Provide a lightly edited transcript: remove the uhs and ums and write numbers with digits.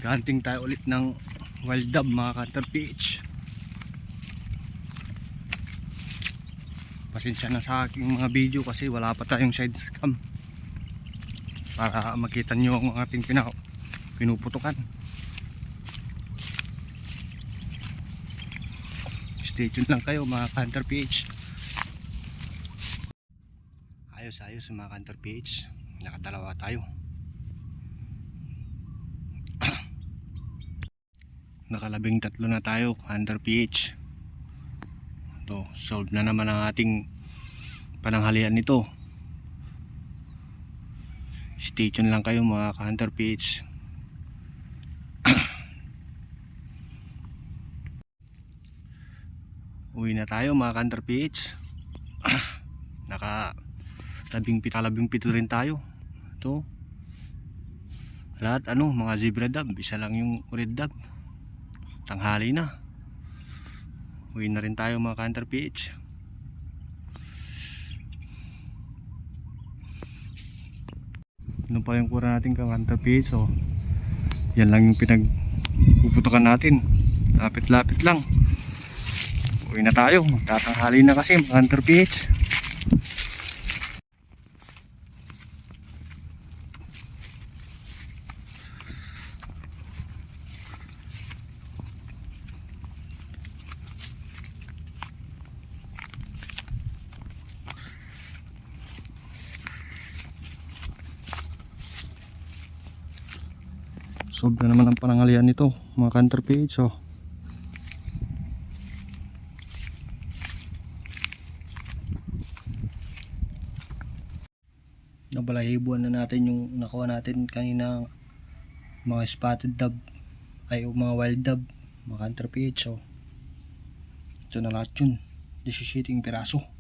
Mag-hunting tayo ulit ng wild dove mga ka-hunter PH. Pasensya na sa aking mga video kasi wala pa tayong side cam para makita nyo ang ating pinuputukan. Stay tuned lang kayo mga ka-hunter PH. Ayos mga ka-hunter PH, nakadalawa tayo. Nakalabing 3 na tayo ka-hunter PH. So, solve na naman ang ating pananghalian nito. Stay tuned lang kayo mga ka-hunter PH. Uwi na tayo mga ka-hunter PH. Naka 17 rin tayo. Ito lahat mga zebra dove, isa lang yung red dove. Tanghali na. Uwi na rin tayo mga ka-hunter PH. Ano pa yung kura natin ka-hunter PH? So, yan lang yung pinagpuputukan natin. Lapit-lapit lang. Uwi na tayo. Magtatanghali na kasi mga ka-hunter PH. Sobra naman ang pananghalian nito mga ka-hunter PH. So, nabalahibuan na natin yung nakuha natin kanina, mga spotted dove ay mga wild dove mga ka-hunter PH. So, ito na lahat yun, 17 piraso.